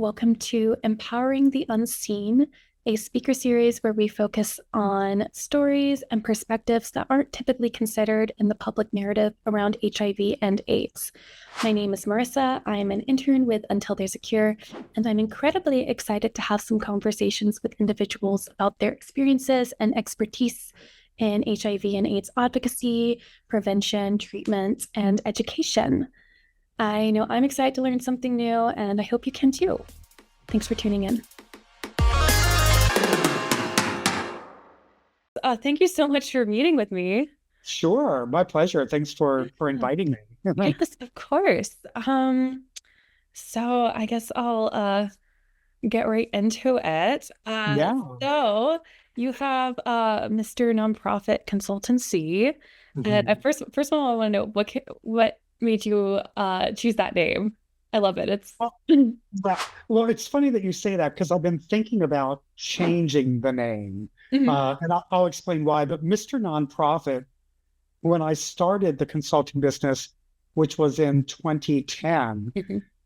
Welcome to Empowering the Unseen, a speaker series where we focus on stories and perspectives that aren't typically considered in the public narrative around HIV and AIDS. My name is Marisa. I am an intern with Until There's a Cure, and I'm incredibly excited to have some conversations with individuals about their experiences and expertise in HIV and AIDS advocacy, prevention, treatment, and education. I know I'm excited to learn something new, and I hope you can too. Thanks for tuning in. Thank you so much for meeting with me. Sure, my pleasure. Thanks for inviting me. Yes, of course. So I guess I'll get right into it. Yeah. So you have Mr. Nonprofit Consultancy, and first of all, I want to know what made you choose that name. I love it. It's Well, it's funny that you say that because I've been thinking about changing the name, and I'll explain why. But Mr. Nonprofit, when I started the consulting business, which was in 2010,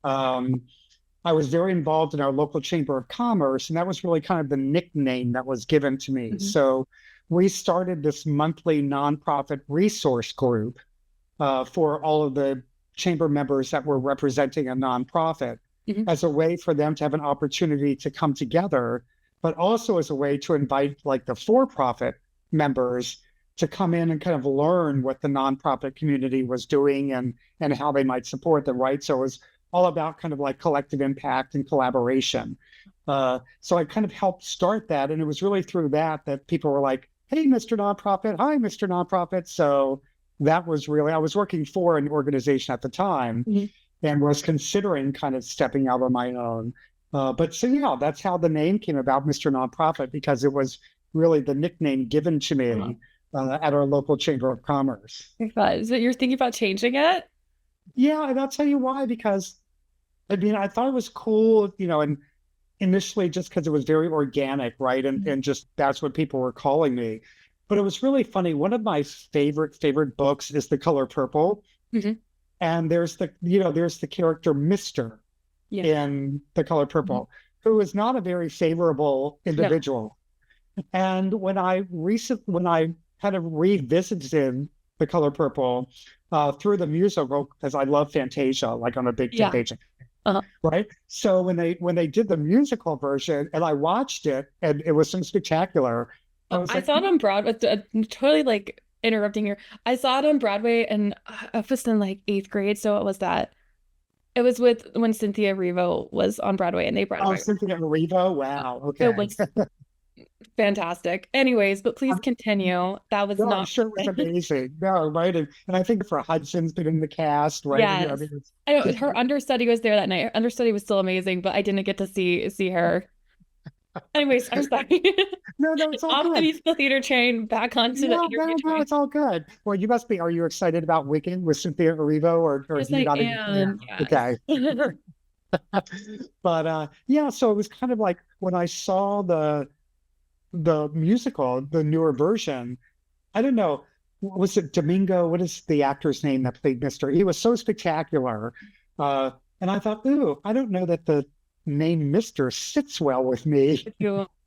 I was very involved in our local chamber of commerce, and that was really kind of the nickname that was given to me. So we started this monthly nonprofit resource group for all of the chamber members that were representing a nonprofit as a way for them to have an opportunity to come together, but also as a way to invite like the for-profit members to come in and kind of learn what the nonprofit community was doing and how they might support them, right? So it was all about kind of like collective impact and collaboration. So I kind of helped start that. And it was really through that people were like, hey, Mr. Nonprofit, hi, Mr. Nonprofit. So that was really, I was working for an organization at the time and was considering kind of stepping out on my own. But so, yeah, that's how the name came about, Mr. Nonprofit, because it was really the nickname given to me at our local chamber of commerce. So you're thinking about changing it? Yeah, and I'll tell you why, because I mean, I thought it was cool, and initially just because it was very organic, right? And just that's what people were calling me. But it was really funny. One of my favorite books is The Color Purple. And there's the character Mr. in The Color Purple, who is not a very favorable individual. No. And when I kind of revisited The Color Purple through the musical, because I love Fantasia, like I'm a big Fantasia. Right. So when they did the musical version and I watched it and it was so spectacular. I saw it on Broadway. Totally like interrupting here. I saw it on Broadway and I was in like 8th grade. So it was when Cynthia Erivo was on Broadway and they brought it. Cynthia Erivo. Wow. Okay. It was fantastic. Anyways, but please continue. That was not sure it was amazing. No, right. And I think for Hudson's been in the cast, right? Yes. I know her understudy was there that night. Her understudy was still amazing, but I didn't get to see her. Anyways, I'm sorry. No, it's all good. Off the musical theater train, back onto the interview train. No, it's all good. Well, you must be. Are you excited about Wicked with Cynthia Erivo, or yes, I am. Okay. But yeah, so it was kind of like when I saw the musical, the newer version. I don't know. Was it Domingo? What is the actor's name that played Mr.? He was so spectacular, and I thought, ooh, I don't know that the name Mr. sits well with me.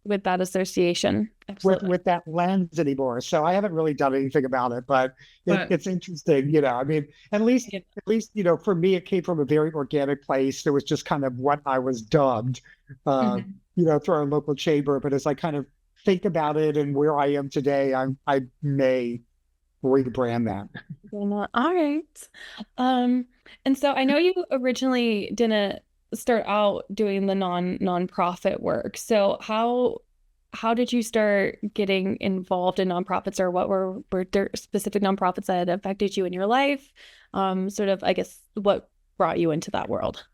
With that association. With that lens anymore. So I haven't really done anything about it, but it's interesting, I mean, at least, for me, it came from a very organic place. It was just kind of what I was dubbed, through our local chamber. But as I kind of think about it and where I am today, I may rebrand that. All right. And so I know you originally didn't start out doing the nonprofit work. So how did you start getting involved in nonprofits, or what were there specific nonprofits that affected you in your life? Sort of, I guess, what brought you into that world?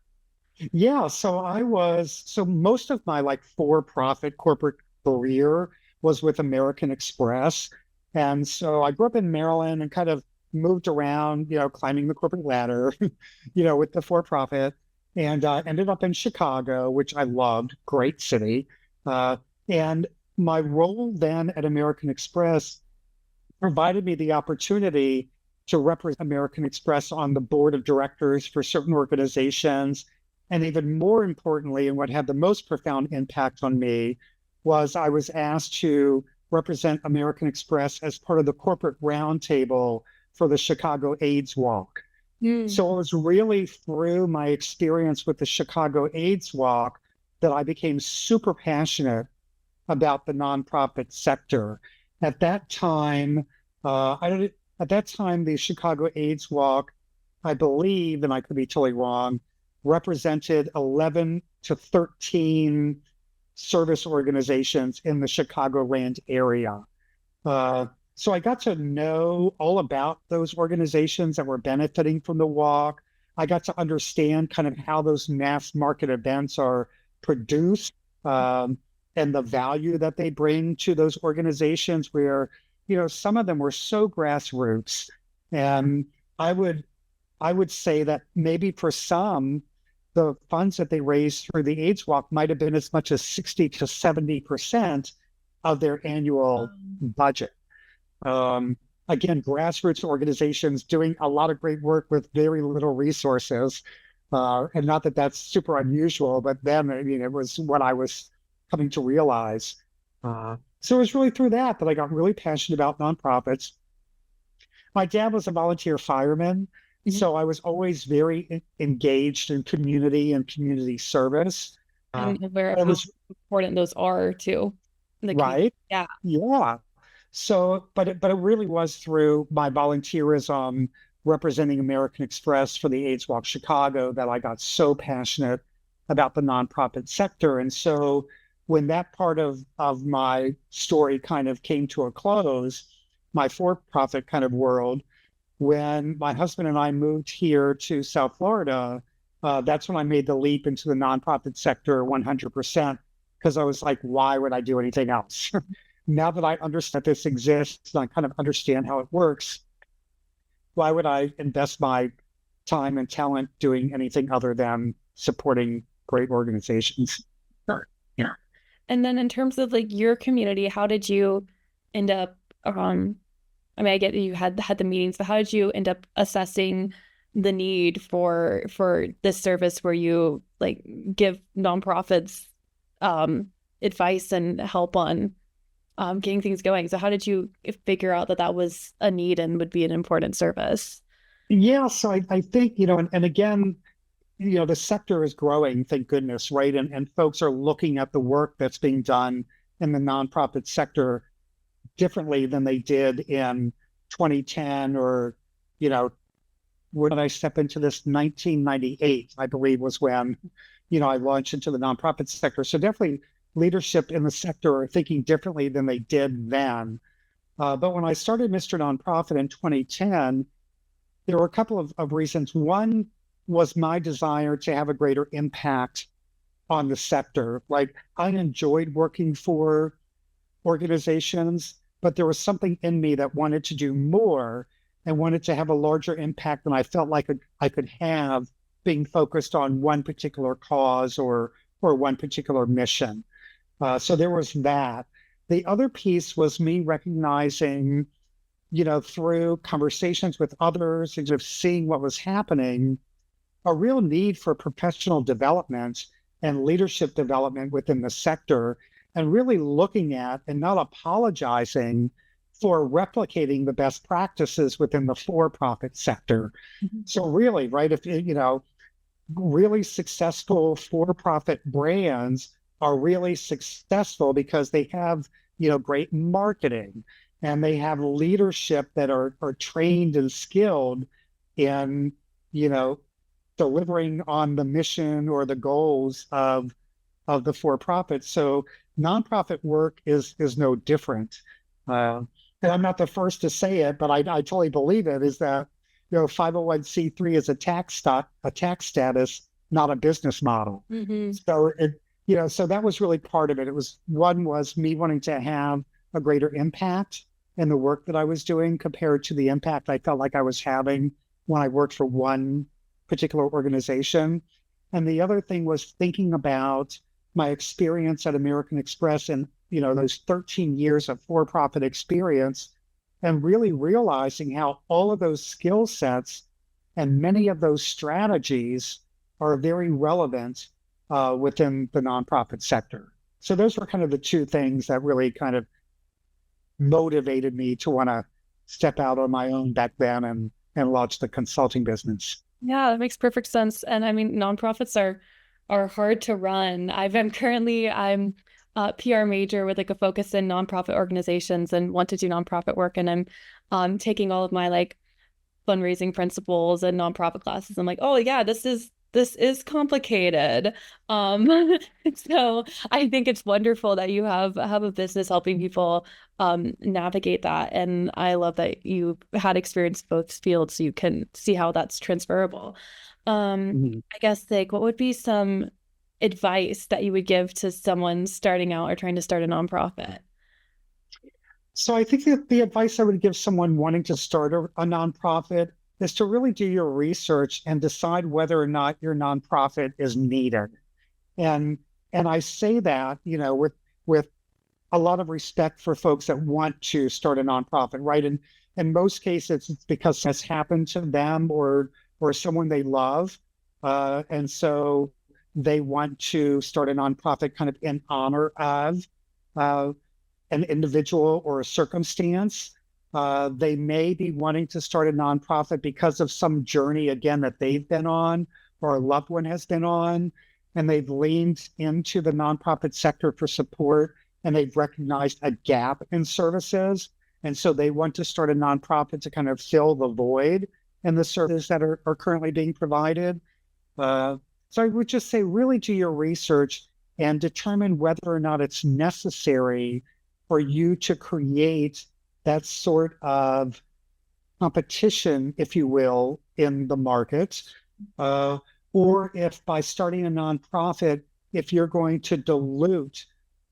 Yeah, so most of my like for-profit corporate career was with American Express. And so I grew up in Maryland and kind of moved around, climbing the corporate ladder, with the for-profit. And ended up in Chicago, which I loved, great city. And my role then at American Express provided me the opportunity to represent American Express on the board of directors for certain organizations And even more importantly, and what had the most profound impact on me, was I was asked to represent American Express as part of the corporate roundtable for the Chicago AIDS Walk. Mm. So it was really through my experience with the Chicago AIDS Walk that I became super passionate about the nonprofit sector. At that time, I don't. At that time, the Chicago AIDS Walk, I believe, and I could be totally wrong, represented 11 to 13 service organizations in the Chicagoland area. Uh, so I got to know all about those organizations that were benefiting from the walk. I got to understand kind of how those mass market events are produced, and the value that they bring to those organizations where, some of them were so grassroots. And I would I would say that maybe for some, the funds that they raised through the AIDS Walk might have been as much as 60 to 70% of their annual budget. Um, Again, grassroots organizations doing a lot of great work with very little resources. And not that that's super unusual, but then, I mean, it was what I was coming to realize. So it was really through that I got really passionate about nonprofits. My dad was a volunteer fireman, Mhm. so I was always very engaged in community and community service. Uh, I'm aware of I how was important those are too in the community. right. Yeah. Yeah. So, but it really was through my volunteerism representing American Express for the AIDS Walk Chicago that I got so passionate about the nonprofit sector. And so when that part of my story kind of came to a close, my for-profit kind of world, when my husband and I moved here to South Florida, that's when I made the leap into the nonprofit sector 100%, because I was like, why would I do anything else? Now that I understand that this exists and I kind of understand how it works, why would I invest my time and talent doing anything other than supporting great organizations? Sure. Yeah. And then in terms of like your community, how did you end up I mean, I get that you had the meetings, but how did you end up assessing the need for this service where you like give nonprofits advice and help on getting things going? So how did you figure out that that was a need and would be an important service? Yeah, so I think, and again, the sector is growing, thank goodness, right? And folks are looking at the work that's being done in the nonprofit sector differently than they did in 2010 or, when I step into this 1998, I believe was when, I launched into the nonprofit sector. So definitely leadership in the sector are thinking differently than they did then. But when I started Mr. Nonprofit in 2010, there were a couple of reasons. One was my desire to have a greater impact on the sector. Like I enjoyed working for organizations, but there was something in me that wanted to do more and wanted to have a larger impact than I felt like I could have being focused on one particular cause or one particular mission. So there was that. The other piece was me recognizing, through conversations with others and just seeing what was happening, a real need for professional development and leadership development within the sector, and really looking at and not apologizing for replicating the best practices within the for-profit sector. Mhm. So really, right, if really successful for-profit brands are really successful because they have, great marketing and they have leadership that are trained and skilled in, you know, delivering on the mission or the goals of the for-profit. So nonprofit work is no different. Uh, and I'm not the first to say it, but I totally believe it, is that 501c3 is a tax status, not a business model. Mhm. So so that was really part of it. One was me wanting to have a greater impact in the work that I was doing compared to the impact I felt like I was having when I worked for one particular organization. And the other thing was thinking about my experience at American Express and, those 13 years of for-profit experience, and really realizing how all of those skill sets and many of those strategies are very relevant within the nonprofit sector. So those were kind of the two things that really kind of motivated me to want to step out on my own back then and launch the consulting business. Yeah, that makes perfect sense. And I mean, nonprofits are hard to run. I'm a PR major with like a focus in nonprofit organizations and want to do nonprofit work. And I'm taking all of my like fundraising principles and nonprofit classes. I'm like, oh yeah, this is complicated. Um, so I think it's wonderful that you have a business helping people navigate that. And I love that you had experience in both fields so you can see how that's transferable. Mhm. I guess like what would be some advice that you would give to someone starting out or trying to start a nonprofit? So I think that the advice I would give someone wanting to start a nonprofit is to really do your research and decide whether or not your nonprofit is needed. And and I say that, with a lot of respect for folks that want to start a nonprofit, right? And in most cases, it's because it's happened to them or someone they love, and so they want to start a nonprofit kind of in honor of uh, an individual or a circumstance. They may be wanting to start a nonprofit because of some journey, again, that they've been on or a loved one has been on, and they've leaned into the nonprofit sector for support and they've recognized a gap in services. And so they want to start a nonprofit to kind of fill the void in the services that are currently being provided. So I would just say, really do your research and determine whether or not it's necessary for you to create that sort of competition, if you will, in the market, uh, or if by starting a nonprofit, if you're going to dilute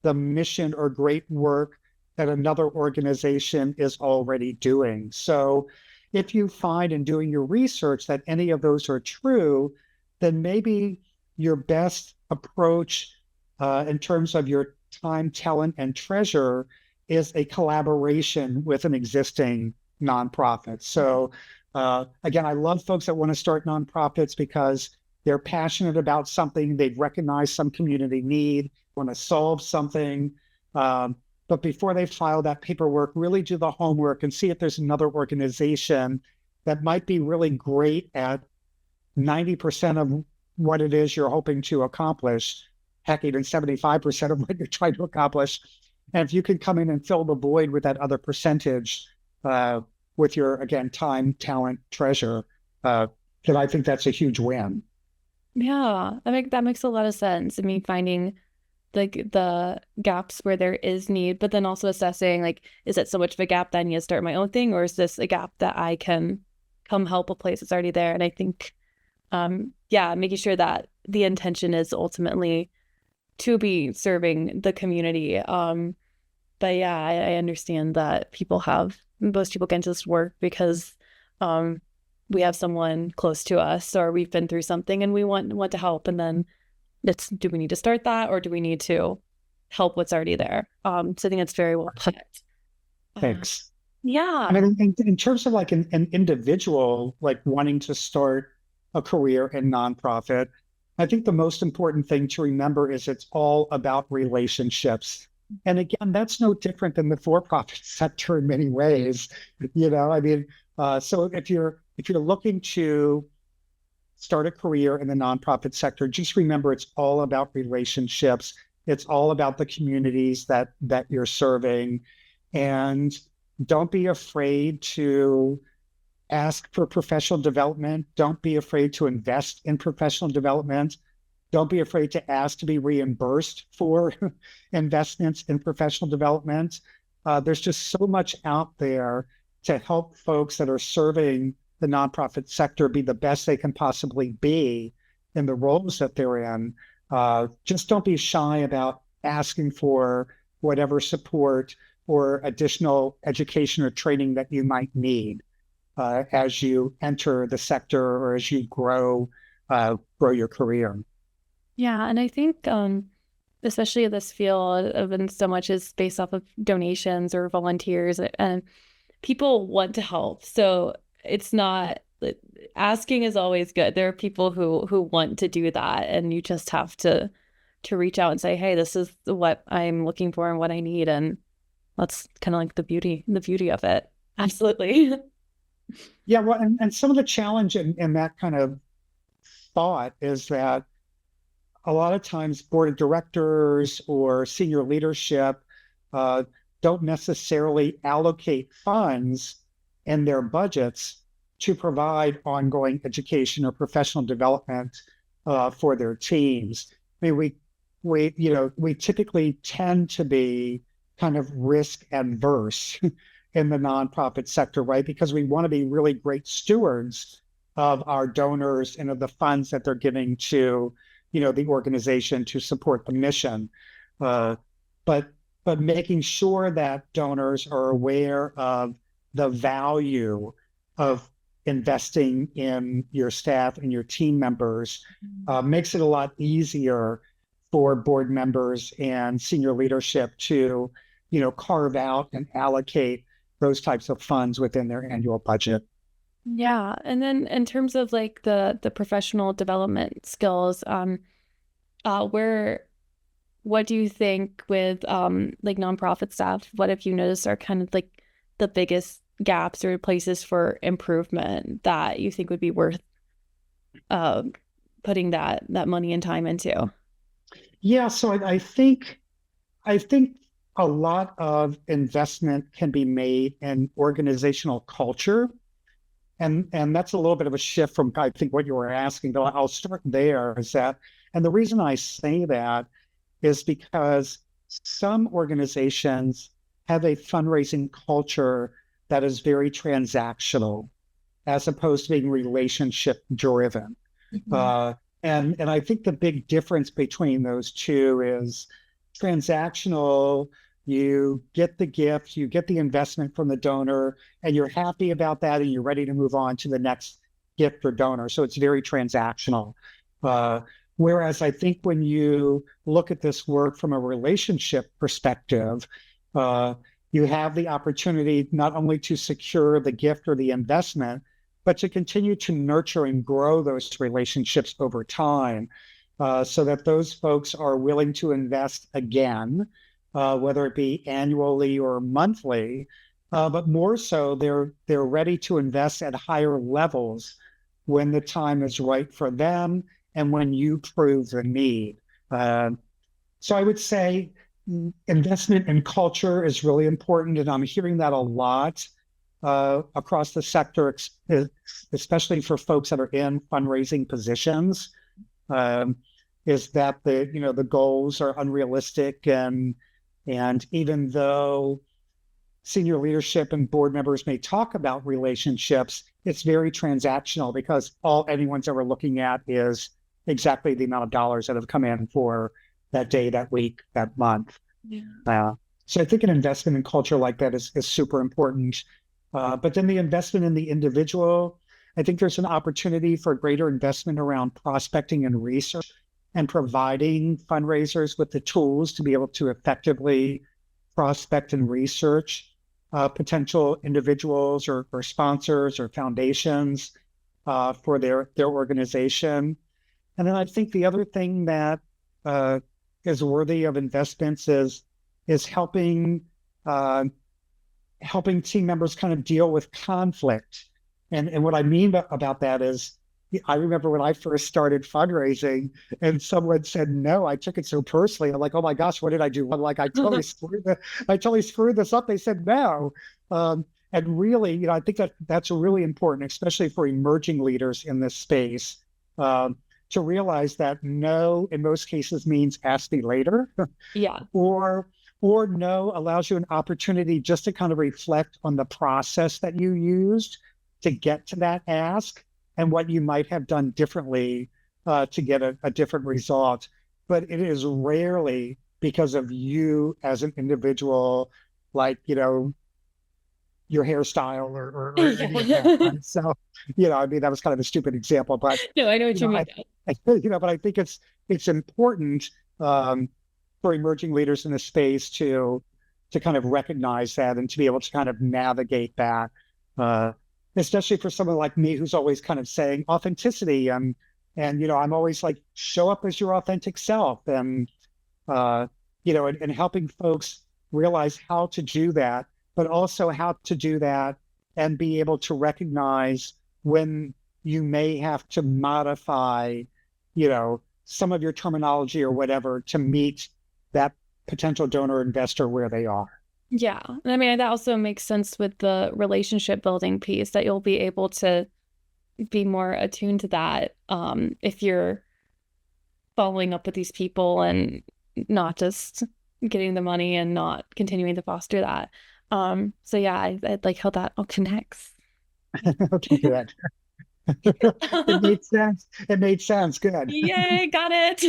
the mission or great work that another organization is already doing. So if you find in doing your research that any of those are true, then maybe your best approach in terms of your time, talent, and treasure is a collaboration with an existing nonprofit. So again, I love folks that want to start nonprofits because they're passionate about something, they've recognized some community need, want to solve something. But before they file that paperwork, really do the homework and see if there's another organization that might be really great at 90% of what it is you're hoping to accomplish, heck, even 75% of what you're trying to accomplish. And if you can come in and fill the void with that other percentage, with your, again, time, talent, treasure, then I think that's a huge win. Yeah, that makes a lot of sense. I mean, finding like the gaps where there is need, but then also assessing like, is it so much of a gap that I need to start my own thing, or is this a gap that I can come help a place that's already there? And I think, yeah, making sure that the intention is ultimately to be serving the community. But yeah, I understand that most people get just work because um, we have someone close to us or we've been through something and we want to help. And then do we need to start that or do we need to help what's already there? So I think it's very well put. Uh, Thanks. I yeah. mean, in terms of like an individual, like wanting to start a career in nonprofit, I think the most important thing to remember is it's all about relationships. And again, that's no different than the for-profit sector in many ways. I mean, so if you're looking to start a career in the nonprofit sector, just remember it's all about relationships. It's all about the communities that you're serving. And don't be afraid to ask for professional development. Don't be afraid to invest in professional development. Don't be afraid to ask to be reimbursed for investments in professional development. There's just so much out there to help folks that are serving the nonprofit sector be the best they can possibly be in the roles that they're in. Just don't be shy about asking for whatever support or additional education or training that you might need as you enter the sector or as you grow your career. Yeah. And I think, especially this field of and so much is based off of donations or volunteers and people want to help. So it's not asking is always good. There are people who want to do that, and you just have to reach out and say, "Hey, this is what I'm looking for and what I need," and that's kind of like the beauty of it. Absolutely. Yeah, well, and some of the challenge in that kind of thought is that a lot of times board of directors or senior leadership uh, don't necessarily allocate funds in their budgets to provide ongoing education or professional development for their teams. I mean, we typically tend to be kind of risk adverse in the nonprofit sector, right? Because we want to be really great stewards of our donors and of the funds that they're giving to the organization to support the mission. Uh, but making sure that donors are aware of the value of investing in your staff and your team members makes it a lot easier for board members and senior leadership to, carve out and allocate those types of funds within their annual budget. Yeah. And then in terms of like the professional development skills, where what do you think with like nonprofit staff? What have you noticed are kind of like the biggest gaps or places for improvement that you think would be worth uh putting that money and time into? Yeah, so I think a lot of investment can be made in organizational culture. And that's a little bit of a shift from I think what you were asking, but I'll start there is that, and the reason I say that is because some organizations have a fundraising culture that is very transactional as opposed to being relationship driven. Mhm. Uh, and I think the big difference between those two is transactional. You get the gift, you get the investment from the donor, and you're happy about that, and you're ready to move on to the next gift or donor. So it's very transactional. Uh, Whereas I think when you look at this work from a relationship perspective, uh, you have the opportunity not only to secure the gift or the investment, but to continue to nurture and grow those relationships over time so that those folks are willing to invest again, whether it be annually or monthly. But more so, they're ready to invest at higher levels when the time is right for them and when you prove the need. Uh, so I would say investment in culture is really important, and I'm hearing that a lot across the sector, especially for folks that are in fundraising positions. Um, is that the goals are unrealistic, and even though senior leadership and board members may talk about relationships, it's very transactional because all anyone's ever looking at is exactly the amount of dollars that have come in for that day, that week, that month. Yeah. So I think an investment in culture like that is super important. But then the investment in the individual, I think there's an opportunity for greater investment around prospecting and research and providing fundraisers with the tools to be able to effectively prospect and research potential individuals or sponsors or foundations for their organization. And then I think the other thing that uh, is worthy of investments is uh, helping team members kind of deal with conflict. And what I mean about that is, I remember when I first started fundraising and someone said no, I took it so personally. I'm like, oh my gosh, what did I do? I'm like, I totally screwed this up. They said no. And really, I think that's really important, especially for emerging leaders in this space, to realize that no, in most cases means ask me later, Yeah. or or no allows you an opportunity just to kind of reflect on the process that you used to get to that ask and what you might have done differently to get a different result. But it is rarely because of you as an individual, like, your hairstyle or any of that. Yeah. Right? So, I mean, that was kind of a stupid example, but, No, I know what you you know, mean. but I think it's important um, for emerging leaders in this space to kind of recognize that and to be able to kind of navigate that. Uh, especially for someone like me who's always kind of saying authenticity and I'm always like show up as your authentic self and uh, and helping folks realize how to do that, but also how to do that and be able to recognize when you may have to modify, some of your terminology or whatever to meet that potential donor investor where they are. Yeah. And I mean, that also makes sense with the relationship building piece that you'll be able to be more attuned to that if you're following up with these people and not just getting the money and not continuing to foster that. So yeah, I'd like how that all connects. Okay, good. It made sense. It made sense. Good. Yay, got it.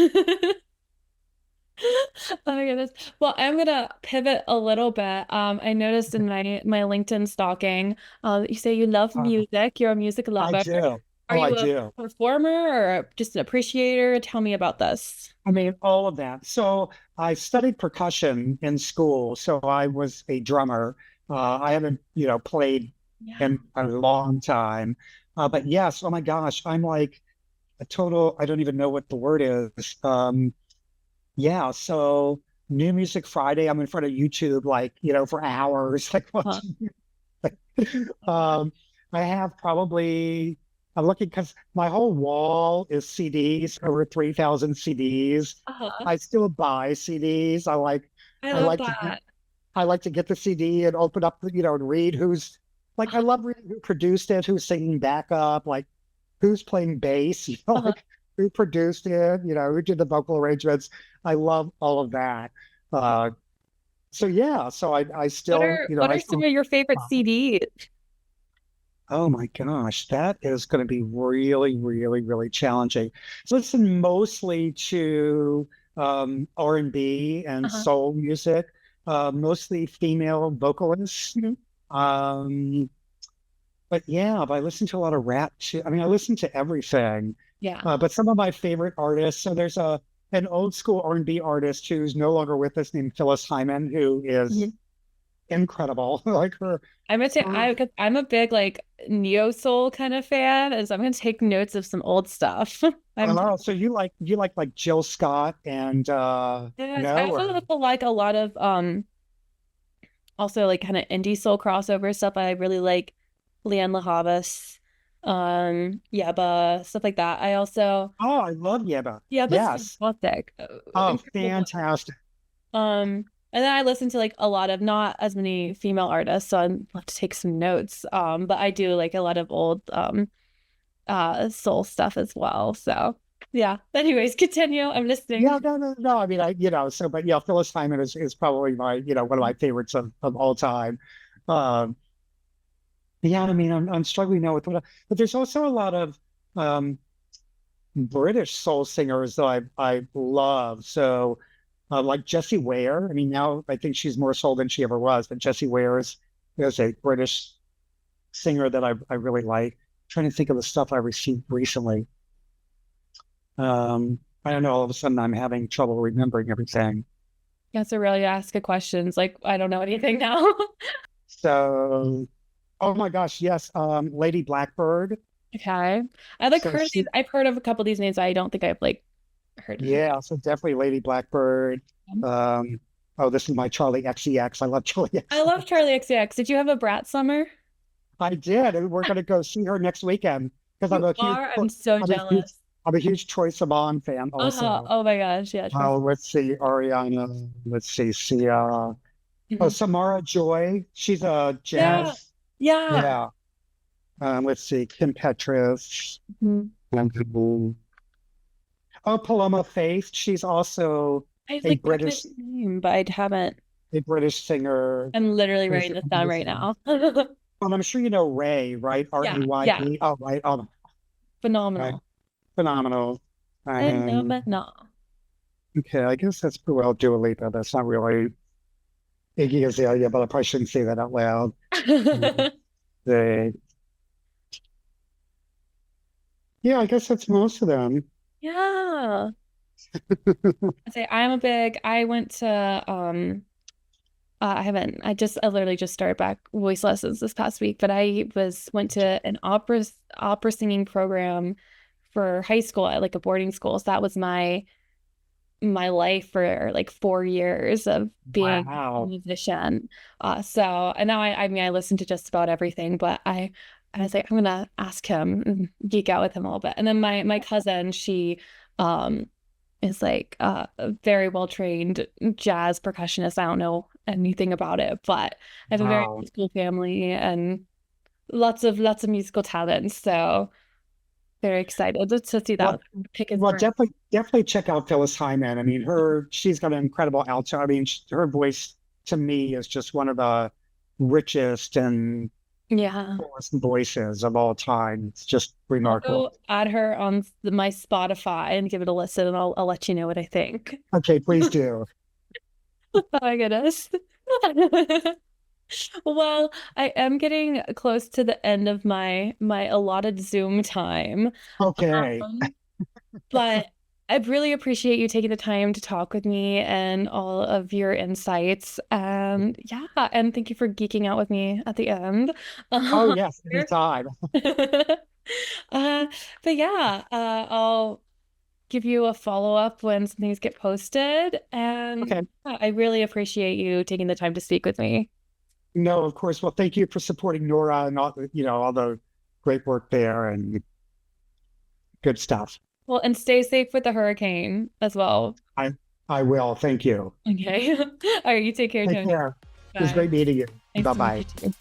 Oh my goodness. Well, I'm gonna pivot a little bit. I noticed in my LinkedIn stalking, you say you love Uh, music. You're a music I lover. do. Are Oh, I you a do. performer or just an appreciator? Tell me about this. I mean, all of that. So I studied percussion in school. So I was a drummer. I haven't, played Yeah. in a long time. But yes, oh my gosh, I'm like a total, I don't even know what the word is. Yeah, so New Music Friday, I'm in front of YouTube, like, for hours, like Huh. watching. Um, I have probably, I'm looking because my whole wall is CDs, over 3,000 CDs. Uh-huh. I still buy CDs. I I love like to get, that. I like to get the CD and open up, and read who's like, I love reading who produced it, who's singing backup, like who's playing bass, Uh-huh. like who produced it, who did the vocal arrangements. I love all of that. Uh, so yeah, so I still, What I are some still of your favorite CDs? Oh my gosh, that is going to be really, really, really challenging. So listen mostly to R&B and Uh-huh. soul music, mostly female vocalists. Mhm. Um, but yeah, but I listen to a lot of rap too. I mean, I listen to everything. Yeah. But some of my favorite artists, so there's an old school R&B artist who's no longer with us named Phyllis Hyman, who is Mhm. incredible. Like her Cause I'm a big like neo soul kind of fan, and so I'm gonna take notes of some old stuff. I'm Oh, so you like Jill Scott and yes, I no also or like a lot of also like kind of indie soul crossover stuff. I really like Leanne LaHavas, Yeba, stuff like that. I also oh I love Yeba. Yeba's Yes. fantastic, Oh, incredible voice. fantastic. And then I listen to like a lot of not as many female artists, so I'd love to take some notes. But I do like a lot of old soul stuff as well. So yeah. Anyways, continue. I'm listening. Yeah, no, no, no. I mean, so, but yeah, Phyllis Hyman is probably my, one of my favorites of all time. Um, yeah, I mean, I'm struggling now with but there's also a lot of um British soul singers that I love. So, like Jessie Ware. I mean, now I think she's more soul than she ever was, but Jessie Ware is a British singer that I really like. Trying to think of the stuff I received recently. I don't know. All of a sudden, I'm having trouble remembering everything. That's a really ask a questions. Like I don't know anything now. So, oh my gosh, yes. Lady Blackbird. Okay. I like So heard these. she, I've heard of a couple of these names. I don't think I've like heard. yeah. So definitely Lady Blackbird. Them. Um, oh, this is my Charlie XCX. I love Charlie I love XCX. Charlie XCX. Did you have a brat summer? I did, and we're going to go see her next weekend because You are? I'm so I'm a huge, jealous. I'm a huge Troye Sivan fan Uh-huh. also. Oh my gosh. Yeah, trust. Let's see, Ariana. Let's see, Sia. Oh, Mhm. Samara Joy. She's a Yeah. jazz. Yeah. Yeah. Let's see, Kim Petras. Mhm. Oh, Paloma Faith. She's also I a like recognize British the name, but I haven't. a British singer I'm literally who's writing this down right amazing. now. I'm sure you know Ray, right? Yeah. Yeah. Raye. Oh, right. Oh, right. Phenomenal. Phenomenal. Phenomenal. Okay, I guess that's pretty well Dua Lipa. That's not really Iggy Azalea, but I probably shouldn't say that out loud. Um, They, yeah, I guess that's most of them. Yeah. I say I'm a big I went to I haven't. I literally just started back voice lessons this past week, but I went to an opera singing program for high school at like a boarding school. So that was my life for like 4 years of being a Wow. musician. And now I mean I listen to just about everything, but I was like, I'm gonna ask him and geek out with him a little bit. And then my cousin, she um is like a very well trained jazz percussionist. I don't know anything about it, but I have a very Wow. musical family and lots of musical talent. So very excited to see Well, that, pick his well, brain. definitely check out Phyllis Hyman. I mean, she's got an incredible alto. I mean, her voice to me is just one of the richest and Yeah. fullest voices of all time. It's just I'll remarkable. go add her on my Spotify and give it a listen, and I'll let you know what I think. Okay, please do. Oh my goodness. Well, I am getting close to the end of my allotted Zoom time. Okay. Um, but I really appreciate you taking the time to talk with me and all of your insights. And yeah, and thank you for geeking out with me at the end. Oh, Uh, yes, anytime. uh, but yeah, I'll give you a follow-up when some things get posted. And Okay. yeah, I really appreciate you taking the time to speak with me. No, of course. Well, thank you for supporting Nora and all, all the great work there and good stuff. Well, and stay safe with the hurricane as well. I I will. Thank you. Okay. All right, you take care, Take Tony. care. It was Bye. great meeting you. Nice to meet you Bye-bye. too.